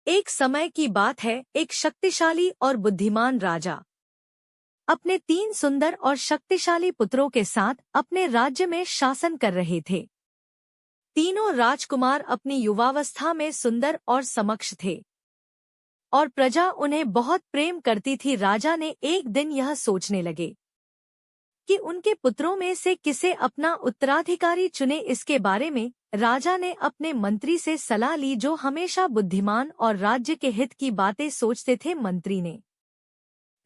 एक समय की बात है, एक शक्तिशाली और बुद्धिमान राजा अपने 3 सुंदर और शक्तिशाली पुत्रों के साथ अपने राज्य में शासन कर रहे थे। तीनों राजकुमार अपनी युवावस्था में सुंदर और समक्ष थे और प्रजा उन्हें बहुत प्रेम करती थी। राजा ने एक दिन यह सोचने लगे कि उनके पुत्रों में से किसे अपना उत्तराधिकारी चुने। इसके बारे में राजा ने अपने मंत्री से सलाह ली, जो हमेशा बुद्धिमान और राज्य के हित की बातें सोचते थे। मंत्री ने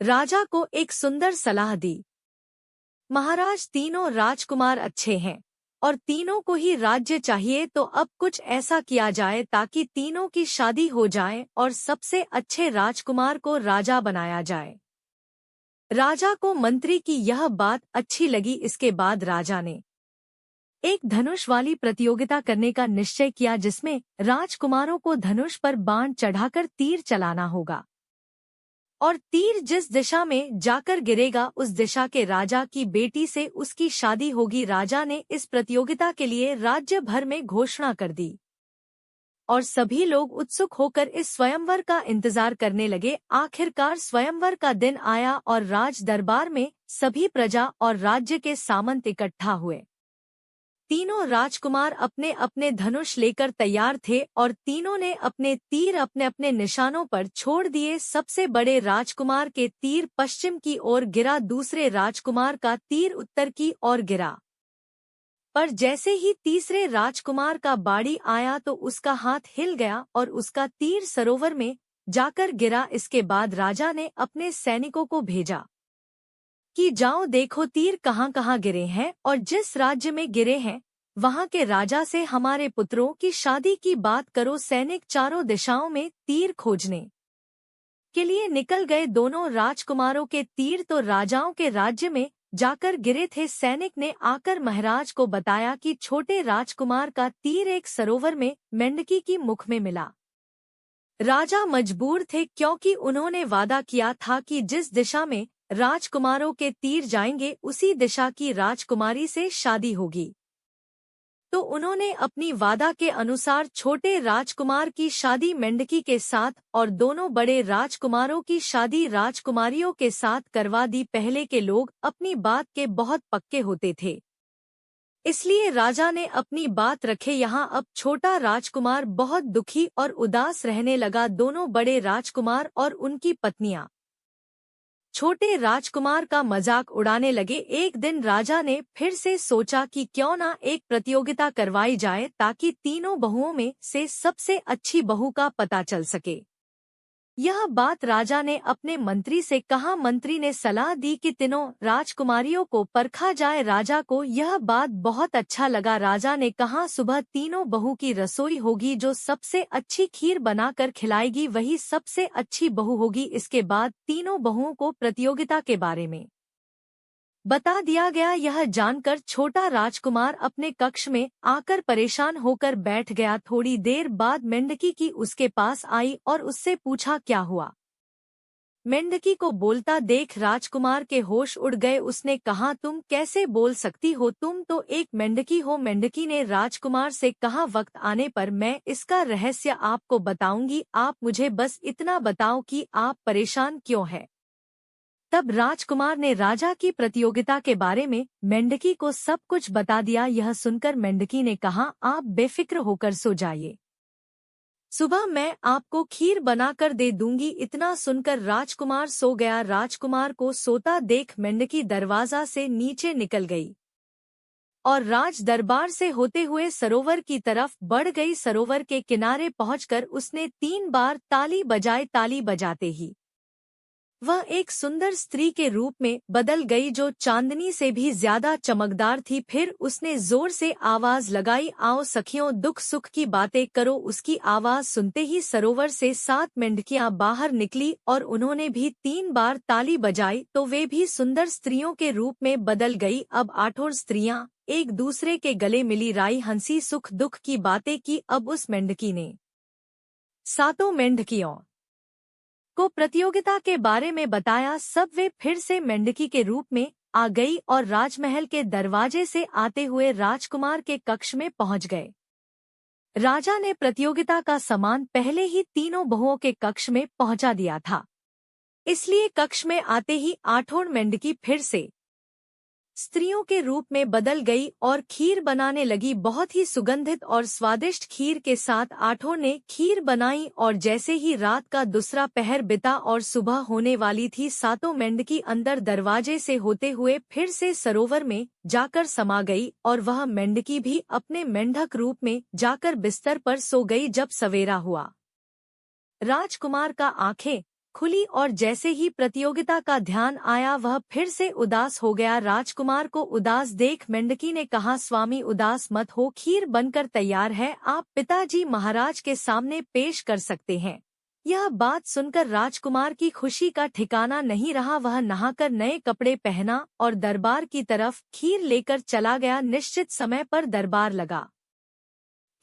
राजा को एक सुंदर सलाह दी। महाराज, तीनों राजकुमार अच्छे हैं और तीनों को ही राज्य चाहिए, तो अब कुछ ऐसा किया जाए ताकि तीनों की शादी हो जाए और सबसे अच्छे राजकुमार को राजा बनाया जाए। राजा को मंत्री की यह बात अच्छी लगी। इसके बाद राजा ने एक धनुष वाली प्रतियोगिता करने का निश्चय किया, जिसमें राजकुमारों को धनुष पर बाण चढ़ाकर तीर चलाना होगा और तीर जिस दिशा में जाकर गिरेगा उस दिशा के राजा की बेटी से उसकी शादी होगी। राजा ने इस प्रतियोगिता के लिए राज्य भर में घोषणा कर दी और सभी लोग उत्सुक होकर इस स्वयंवर का इंतजार करने लगे। आखिरकार स्वयंवर का दिन आया और राज दरबार में सभी प्रजा और राज्य के सामंत इकट्ठा हुए। तीनों राजकुमार अपने अपने धनुष लेकर तैयार थे और तीनों ने अपने तीर अपने अपने निशानों पर छोड़ दिए। सबसे बड़े राजकुमार के तीर पश्चिम की ओर गिरा, दूसरे राजकुमार का तीर उत्तर की ओर गिरा, पर जैसे ही तीसरे राजकुमार का बाड़ी आया तो उसका हाथ हिल गया और उसका तीर सरोवर में जाकर गिरा। इसके बाद राजा ने अपने सैनिकों को भेजा कि जाओ देखो तीर कहाँ कहाँ गिरे हैं और जिस राज्य में गिरे हैं वहाँ के राजा से हमारे पुत्रों की शादी की बात करो। सैनिक चारों दिशाओं में तीर खोजने के लिए निकल गए। दोनों राजकुमारों के तीर तो राजाओं के राज्य में जाकर गिरे थे। सैनिक ने आकर महाराज को बताया कि छोटे राजकुमार का तीर एक सरोवर में मेंढकी की मुख में मिला। राजा मजबूर थे, क्योंकि उन्होंने वादा किया था कि जिस दिशा में राजकुमारों के तीर जाएंगे उसी दिशा की राजकुमारी से शादी होगी। तो उन्होंने अपनी वादा के अनुसार छोटे राजकुमार की शादी मेंढकी के साथ और दोनों बड़े राजकुमारों की शादी राजकुमारियों के साथ करवा दी। पहले के लोग अपनी बात के बहुत पक्के होते थे, इसलिए राजा ने अपनी बात रखे। यहाँ अब छोटा राजकुमार बहुत दुखी और उदास रहने लगा। दोनों बड़े राजकुमार और उनकी पत्नियां छोटे राजकुमार का मजाक उड़ाने लगे। एक दिन राजा ने फिर से सोचा कि क्यों ना एक प्रतियोगिता करवाई जाए ताकि तीनों बहुओं में से सबसे अच्छी बहू का पता चल सके। यह बात राजा ने अपने मंत्री से कहा। मंत्री ने सलाह दी कि तीनों राजकुमारियों को परखा जाए। राजा को यह बात बहुत अच्छा लगा। राजा ने कहा, सुबह तीनों बहू की रसोई होगी, जो सबसे अच्छी खीर बनाकर खिलाएगी वही सबसे अच्छी बहू होगी। इसके बाद तीनों बहुओं को प्रतियोगिता के बारे में बता दिया गया। यह जानकर छोटा राजकुमार अपने कक्ष में आकर परेशान होकर बैठ गया। थोड़ी देर बाद मेंढकी की उसके पास आई और उससे पूछा, क्या हुआ? मेंढकी को बोलता देख राजकुमार के होश उड़ गए। उसने कहा, तुम कैसे बोल सकती हो? तुम तो एक मेंढकी हो। मेंढकी ने राजकुमार से कहा, वक्त आने पर मैं इसका रहस्य आपको बताऊंगी, आप मुझे बस इतना बताओ कि आप परेशान क्यों हैं। तब राजकुमार ने राजा की प्रतियोगिता के बारे में मेंढकी को सब कुछ बता दिया। यह सुनकर मेंढकी ने कहा, आप बेफिक्र होकर सो जाइए, सुबह मैं आपको खीर बनाकर दे दूंगी। इतना सुनकर राजकुमार सो गया। राजकुमार को सोता देख मेंढकी दरवाजा से नीचे निकल गई और राज दरबार से होते हुए सरोवर की तरफ बढ़ गई। सरोवर के किनारे पहुंचकर उसने 3 बार ताली बजाई। ताली बजाते ही वह एक सुंदर स्त्री के रूप में बदल गई, जो चांदनी से भी ज्यादा चमकदार थी। फिर उसने जोर से आवाज लगाई, आओ सखियों, दुख सुख की बातें करो। उसकी आवाज सुनते ही सरोवर से 7 मेंढकियां बाहर निकली और उन्होंने भी 3 बार ताली बजाई, तो वे भी सुंदर स्त्रियों के रूप में बदल गई। अब 8 स्त्रियां एक दूसरे के गले मिली राई, हंसी, सुख दुख की बातें की। अब उस मेंढकी ने 7 मेंढकियों को प्रतियोगिता के बारे में बताया। सब वे फिर से मेंढकी के रूप में आ गई और राजमहल के दरवाजे से आते हुए राजकुमार के कक्ष में पहुंच गए। राजा ने प्रतियोगिता का सामान पहले ही तीनों बहुओं के कक्ष में पहुंचा दिया था, इसलिए कक्ष में आते ही आठों मेंढकी फिर से स्त्रियों के रूप में बदल गई और खीर बनाने लगी। बहुत ही सुगंधित और स्वादिष्ट खीर के साथ आठों ने खीर बनाई और जैसे ही रात का दूसरा पहर बिता और सुबह होने वाली थी, सातों मेंढकी अंदर दरवाजे से होते हुए फिर से सरोवर में जाकर समा गई और वह मेंढकी भी अपने मेंढक रूप में जाकर बिस्तर पर सो गई। जब सवेरा हुआ, राजकुमार का आंखें खुली और जैसे ही प्रतियोगिता का ध्यान आया, वह फिर से उदास हो गया। राजकुमार को उदास देख मेंढकी ने कहा, स्वामी उदास मत हो, खीर बनकर तैयार है, आप पिताजी महाराज के सामने पेश कर सकते हैं। यह बात सुनकर राजकुमार की खुशी का ठिकाना नहीं रहा। वह नहाकर नए कपड़े पहना और दरबार की तरफ खीर लेकर चला गया। निश्चित समय पर दरबार लगा।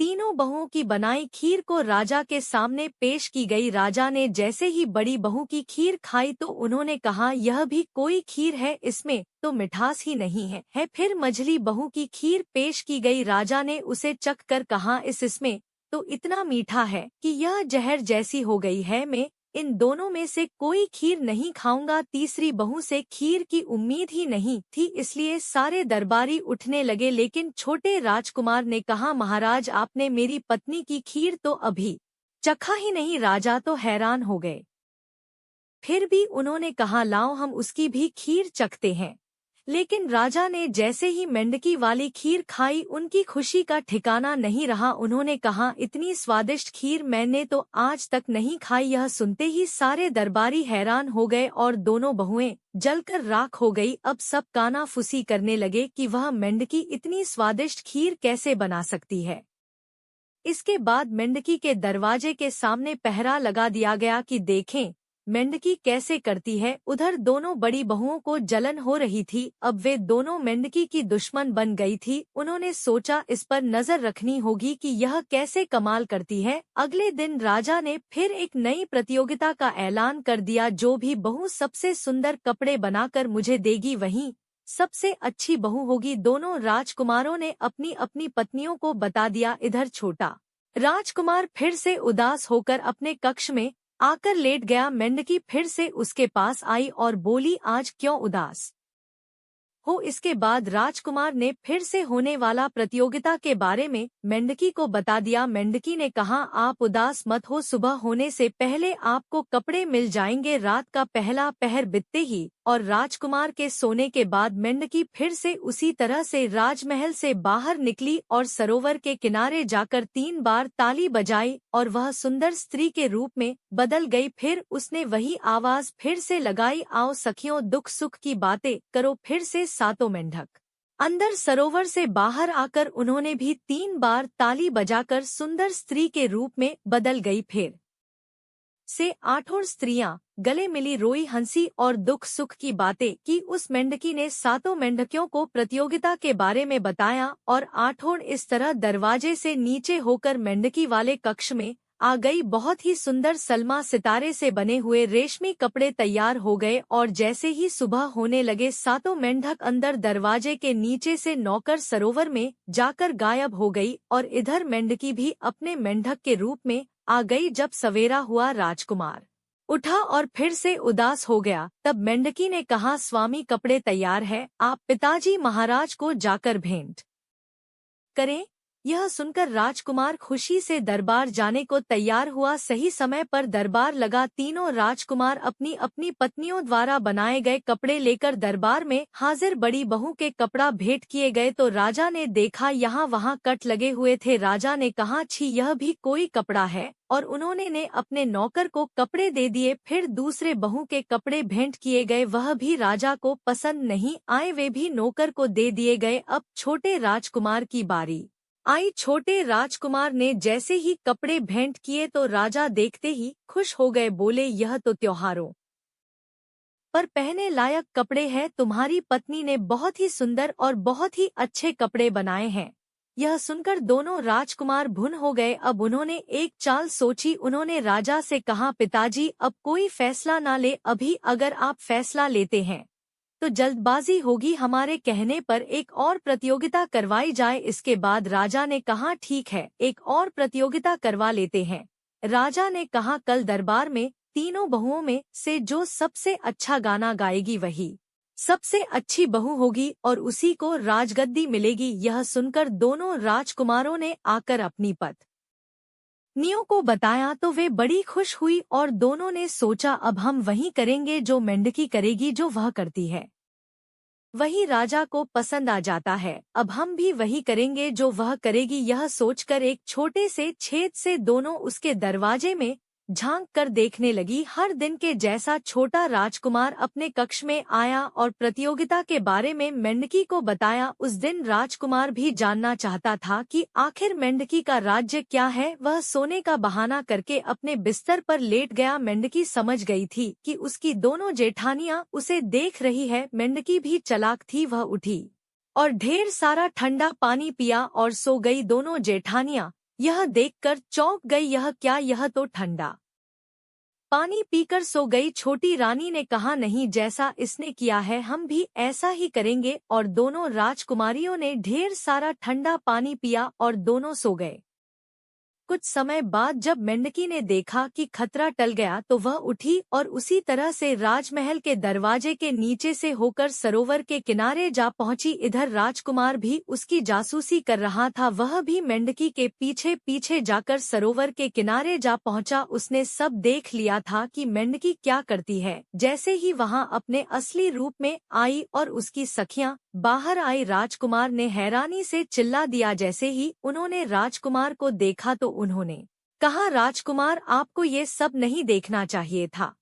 तीनों बहुओं की बनाई खीर को राजा के सामने पेश की गई। राजा ने जैसे ही बड़ी बहू की खीर खाई तो उन्होंने कहा, यह भी कोई खीर है, इसमें तो मिठास ही नहीं है। फिर मझली बहू की खीर पेश की गई। राजा ने उसे चख कर कहा, इसमें तो इतना मीठा है कि यह जहर जैसी हो गई है। मैं इन दोनों में से कोई खीर नहीं खाऊंगा। तीसरी बहू से खीर की उम्मीद ही नहीं थी, इसलिए सारे दरबारी उठने लगे। लेकिन छोटे राजकुमार ने कहा, महाराज आपने मेरी पत्नी की खीर तो अभी चखा ही नहीं। राजा तो हैरान हो गए, फिर भी उन्होंने कहा, लाओ हम उसकी भी खीर चखते हैं। लेकिन राजा ने जैसे ही मेंढकी वाली खीर खाई, उनकी खुशी का ठिकाना नहीं रहा। उन्होंने कहा, इतनी स्वादिष्ट खीर मैंने तो आज तक नहीं खाई। यह सुनते ही सारे दरबारी हैरान हो गए और दोनों बहुएं जलकर राख हो गई। अब सब कानाफूसी करने लगे कि वह मेंढकी इतनी स्वादिष्ट खीर कैसे बना सकती है। इसके बाद मेंढकी के दरवाजे के सामने पहरा लगा दिया गया कि देखें मेंढकी कैसे करती है। उधर दोनों बड़ी बहुओं को जलन हो रही थी। अब वे दोनों मेंढकी की दुश्मन बन गई थी। उन्होंने सोचा, इस पर नजर रखनी होगी कि यह कैसे कमाल करती है। अगले दिन राजा ने फिर एक नई प्रतियोगिता का ऐलान कर दिया। जो भी बहू सबसे सुंदर कपड़े बनाकर मुझे देगी, वही सबसे अच्छी बहू होगी। दोनों राजकुमारों ने अपनी अपनी पत्नियों को बता दिया। इधर छोटा राजकुमार फिर से उदास होकर अपने कक्ष में आकर लेट गया। मेंढकी फिर से उसके पास आई और बोली, आज क्यों उदास हो। इसके बाद राजकुमार ने फिर से होने वाला प्रतियोगिता के बारे में मेंढकी को बता दिया। मेंढकी ने कहा, आप उदास मत हो, सुबह होने से पहले आपको कपड़े मिल जाएंगे। रात का पहला पहर बीतते ही और राजकुमार के सोने के बाद मेंढकी फिर से उसी तरह से राजमहल से बाहर निकली और सरोवर के किनारे जाकर 3 बार ताली बजाई और वह सुंदर स्त्री के रूप में बदल गई। फिर उसने वही आवाज फिर से लगाई, आओ सखियों दुख सुख की बातें करो। फिर से सातों मेंढक अंदर सरोवर से बाहर आकर उन्होंने भी 3 बार ताली बजाकर सुंदर स्त्री के रूप में बदल गई। फिर से आठों स्त्रियां गले मिली, रोई, हंसी और दुख सुख की बातें की। उस मेंढकी ने सातों मेंढकियों को प्रतियोगिता के बारे में बताया और आठों इस तरह दरवाजे से नीचे होकर मेंढकी वाले कक्ष में आ गई। बहुत ही सुंदर सलमा सितारे से बने हुए रेशमी कपड़े तैयार हो गए और जैसे ही सुबह होने लगे, सातों मेंढक अंदर दरवाजे के नीचे से नौकर सरोवर में जाकर गायब हो गई और इधर मेंढकी भी अपने मेंढक के रूप में आ गई। जब सवेरा हुआ, राजकुमार उठा और फिर से उदास हो गया। तब मेंढकी ने कहा, स्वामी कपड़े तैयार है, आप पिताजी महाराज को जाकर भेंट करें। यह सुनकर राजकुमार खुशी से दरबार जाने को तैयार हुआ। सही समय पर दरबार लगा। तीनों राजकुमार अपनी अपनी पत्नियों द्वारा बनाए गए कपड़े लेकर दरबार में हाजिर। बड़ी बहू के कपड़ा भेंट किए गए तो राजा ने देखा यहाँ वहाँ कट लगे हुए थे। राजा ने कहा, छी यह भी कोई कपड़ा है, और उन्होंने ने अपने नौकर को कपड़े दे दिए। फिर दूसरे बहू के कपड़े भेंट किए गए, वह भी राजा को पसंद नहीं आए, वे भी नौकर को दे दिए गए। अब छोटे राजकुमार की बारी आई। छोटे राजकुमार ने जैसे ही कपड़े भेंट किए तो राजा देखते ही खुश हो गए। बोले, यह तो त्योहारों पर पहने लायक कपड़े हैं। तुम्हारी पत्नी ने बहुत ही सुंदर और बहुत ही अच्छे कपड़े बनाए हैं। यह सुनकर दोनों राजकुमार भुन हो गए। अब उन्होंने एक चाल सोची। उन्होंने राजा से कहा, पिताजी अब कोई फैसला ना ले, अभी अगर आप फैसला लेते हैं तो जल्दबाजी होगी, हमारे कहने पर एक और प्रतियोगिता करवाई जाए। इसके बाद राजा ने कहा ठीक है, एक और प्रतियोगिता करवा लेते हैं। राजा ने कहा कल दरबार में तीनों बहुओं में से जो सबसे अच्छा गाना गाएगी वही सबसे अच्छी बहू होगी और उसी को राजगद्दी मिलेगी। यह सुनकर दोनों राजकुमारों ने आकर अपनी पत्नियों को बताया तो वे बड़ी खुश हुई और दोनों ने सोचा अब हम वही करेंगे जो मेंढकी करेगी, जो वह करती है वही राजा को पसंद आ जाता है। अब हम भी वही करेंगे जो वह करेगी। यह सोचकर एक छोटे से छेद से दोनों उसके दरवाजे में झांक कर देखने लगी। हर दिन के जैसा छोटा राजकुमार अपने कक्ष में आया और प्रतियोगिता के बारे में मेंढकी को बताया। उस दिन राजकुमार भी जानना चाहता था कि आखिर मेंढकी का राज्य क्या है। वह सोने का बहाना करके अपने बिस्तर पर लेट गया। मेंढकी समझ गई थी कि उसकी दोनों जेठानियां उसे देख रही है। मेंढकी भी चालाक थी, वह उठी और ढेर सारा ठंडा पानी पिया और सो गई। दोनों जेठानियां यह देखकर चौंक गई, यह क्या, यह तो ठंडा पानी पीकर सो गई। छोटी रानी ने कहा नहीं, जैसा इसने किया है हम भी ऐसा ही करेंगे। और दोनों राजकुमारियों ने ढेर सारा ठंडा पानी पिया और दोनों सो गए। कुछ समय बाद जब मेंढकी ने देखा कि खतरा टल गया तो वह उठी और उसी तरह से राजमहल के दरवाजे के नीचे से होकर सरोवर के किनारे जा पहुंची। इधर राजकुमार भी उसकी जासूसी कर रहा था। वह भी मेंढकी के पीछे पीछे जाकर सरोवर के किनारे जा पहुंचा। उसने सब देख लिया था कि मेंढकी क्या करती है। जैसे ही वहां अपने असली रूप में आई और उसकी सखियां बाहर आई, राजकुमार ने हैरानी से चिल्ला दिया। जैसे ही उन्होंने राजकुमार को देखा तो उन्होंने कहा राजकुमार, आपको ये सब नहीं देखना चाहिए था,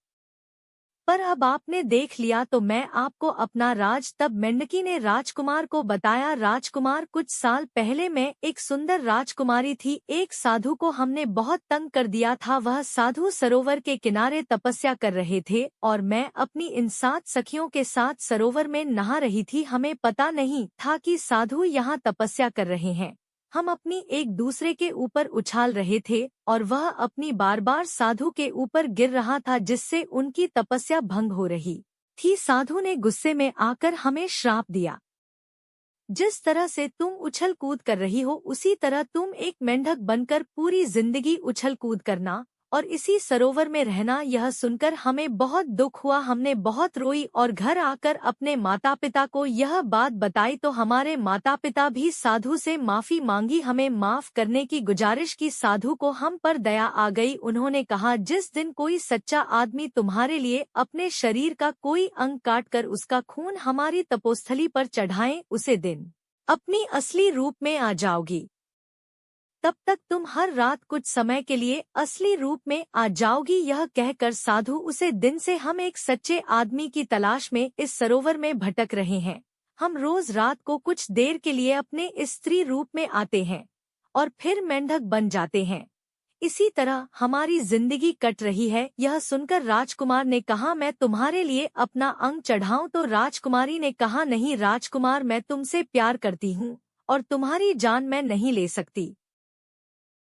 पर अब आपने देख लिया तो मैं आपको अपना राज। तब मेंढकी ने राजकुमार को बताया राजकुमार, कुछ साल पहले मैं एक सुंदर राजकुमारी थी। एक साधु को हमने बहुत तंग कर दिया था। वह साधु सरोवर के किनारे तपस्या कर रहे थे और मैं अपनी इन 7 सखियों के साथ सरोवर में नहा रही थी। हमें पता नहीं था कि साधु यहाँ तपस्या कर रहे हैं। हम अपनी एक दूसरे के ऊपर उछाल रहे थे और वह अपनी बार बार साधु के ऊपर गिर रहा था, जिससे उनकी तपस्या भंग हो रही थी। साधु ने गुस्से में आकर हमें श्राप दिया, जिस तरह से तुम उछल कूद कर रही हो उसी तरह तुम एक मेंढक बनकर पूरी जिंदगी उछल कूद करना और इसी सरोवर में रहना। यह सुनकर हमें बहुत दुख हुआ, हमने बहुत रोई और घर आकर अपने माता पिता को यह बात बताई तो हमारे माता पिता भी साधु से माफी मांगी, हमें माफ करने की गुजारिश की। साधु को हम पर दया आ गई। उन्होंने कहा जिस दिन कोई सच्चा आदमी तुम्हारे लिए अपने शरीर का कोई अंग काटकर उसका खून हमारी तपोस्थली पर चढ़ाए, उसे दिन अपनी असली रूप में आ जाओगी। तब तक तुम हर रात कुछ समय के लिए असली रूप में आ जाओगी। यह कहकर साधु उसे दिन से हम एक सच्चे आदमी की तलाश में इस सरोवर में भटक रहे हैं। हम रोज रात को कुछ देर के लिए अपने स्त्री रूप में आते हैं और फिर मेंढक बन जाते हैं। इसी तरह हमारी जिंदगी कट रही है। यह सुनकर राजकुमार ने कहा मैं तुम्हारे लिए अपना अंग चढ़ाऊं तो राजकुमारी ने कहा नहीं राजकुमार, मैं तुमसे प्यार करती हूँ और तुम्हारी जान मैं नहीं ले सकती।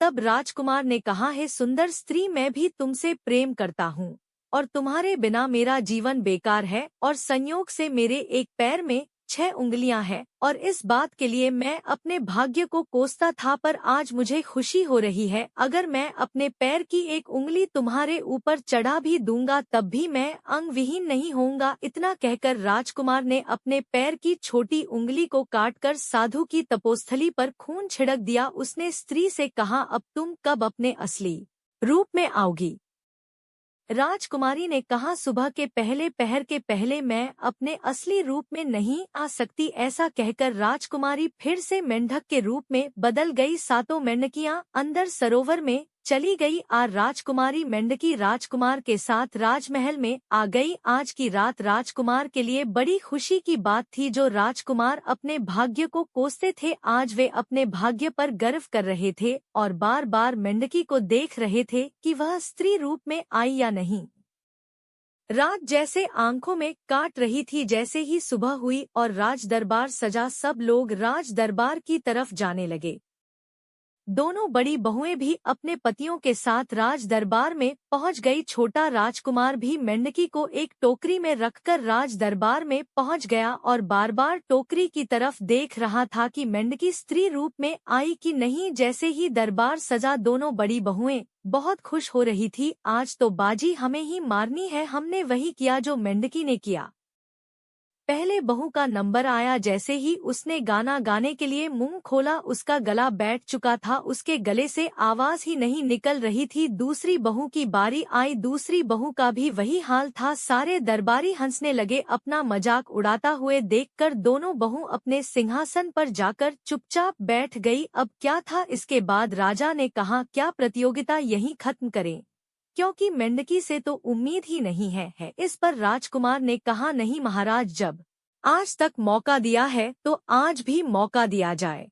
तब राजकुमार ने कहा हे सुंदर स्त्री, मैं भी तुमसे प्रेम करता हूँ और तुम्हारे बिना मेरा जीवन बेकार है और संयोग से मेरे एक पैर में 6 उंगलियां हैं और इस बात के लिए मैं अपने भाग्य को कोसता था, पर आज मुझे खुशी हो रही है। अगर मैं अपने पैर की एक उंगली तुम्हारे ऊपर चढ़ा भी दूंगा तब भी मैं अंग विहीन नहीं होऊंगा। इतना कहकर राजकुमार ने अपने पैर की छोटी उंगली को काटकर साधु की तपोस्थली पर खून छिड़क दिया। उसने स्त्री से कहा अब तुम कब अपने असली रूप में आओगी? राजकुमारी ने कहा सुबह के पहले पहर के पहले मैं अपने असली रूप में नहीं आ सकती। ऐसा कहकर राजकुमारी फिर से मेंढक के रूप में बदल गई। 7 मेंढकियां अंदर सरोवर में चली गई। राजकुमारी मेंढकी राजकुमार के साथ राजमहल में आ गई। आज की रात राजकुमार के लिए बड़ी खुशी की बात थी। जो राजकुमार अपने भाग्य को कोसते थे आज वे अपने भाग्य पर गर्व कर रहे थे और बार बार मेंढकी को देख रहे थे कि वह स्त्री रूप में आई या नहीं। रात जैसे आंखों में काट रही थी। जैसे ही सुबह हुई और राज दरबार सजा, सब लोग राज दरबार की तरफ जाने लगे। दोनों बड़ी बहुएं भी अपने पतियों के साथ राज दरबार में पहुंच गई। छोटा राजकुमार भी मेंढकी को एक टोकरी में रखकर राज दरबार में पहुंच गया और बार बार टोकरी की तरफ देख रहा था कि मेंढकी स्त्री रूप में आई कि नहीं। जैसे ही दरबार सजा, दोनों बड़ी बहुएं बहुत खुश हो रही थी। आज तो बाजी हमें ही मारनी है। हमने वही किया जो मेंढकी ने किया। पहले बहू का नंबर आया। जैसे ही उसने गाना गाने के लिए मुंह खोला, उसका गला बैठ चुका था, उसके गले से आवाज ही नहीं निकल रही थी। दूसरी बहू की बारी आई। दूसरी बहू का भी वही हाल था। सारे दरबारी हंसने लगे। अपना मजाक उड़ाता हुए देखकर दोनों बहू अपने सिंहासन पर जाकर चुपचाप बैठ गई। अब क्या था इसके बाद? राजा ने कहा, क्या प्रतियोगिता यहीं खत्म करें, क्योंकि मेंढकी से तो उम्मीद ही नहीं है। इस पर राजकुमार ने कहा, नहीं महाराज, जब आज तक मौका दिया है तो आज भी मौका दिया जाए।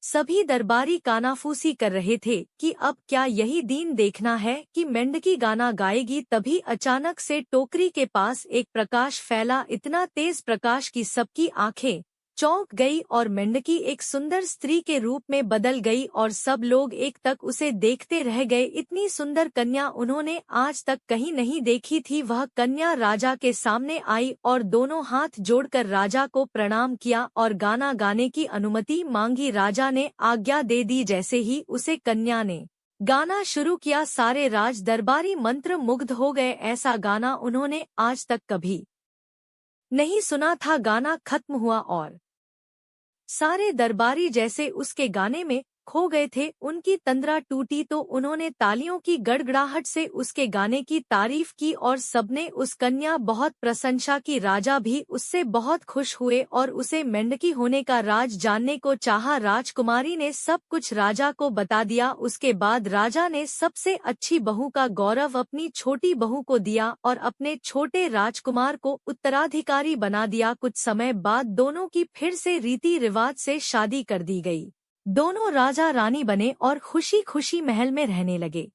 सभी दरबारी कानाफूसी कर रहे थे कि अब क्या यही दिन देखना है कि मेंढकी गाना गाएगी। तभी अचानक से टोकरी के पास एक प्रकाश फैला। इतना तेज प्रकाश कि सबकी आंखें चौंक गई और मेंढकी एक सुंदर स्त्री के रूप में बदल गई और सब लोग एक तक उसे देखते रह गए। इतनी सुंदर कन्या उन्होंने आज तक कहीं नहीं देखी थी। वह कन्या राजा के सामने आई और दोनों हाथ जोड़कर राजा को प्रणाम किया और गाना गाने की अनुमति मांगी। राजा ने आज्ञा दे दी। जैसे ही उसे कन्या ने गाना शुरू किया, सारे राज दरबारी मंत्र मुग्ध हो गए। ऐसा गाना उन्होंने आज तक कभी नहीं सुना था। गाना खत्म हुआ और सारे दरबारी जैसे उसके गाने में खो गए थे। उनकी तंद्रा टूटी तो उन्होंने तालियों की गड़गड़ाहट से उसके गाने की तारीफ की और सबने उस कन्या बहुत प्रशंसा की। राजा भी उससे बहुत खुश हुए और उसे मेंढकी होने का राज जानने को चाहा। राजकुमारी ने सब कुछ राजा को बता दिया। उसके बाद राजा ने सबसे अच्छी बहू का गौरव अपनी छोटी बहू को दिया और अपने छोटे राजकुमार को उत्तराधिकारी बना दिया। कुछ समय बाद दोनों की फिर से रीति रिवाज से शादी कर दी गई। दोनों राजा रानी बने और खुशी खुशी महल में रहने लगे।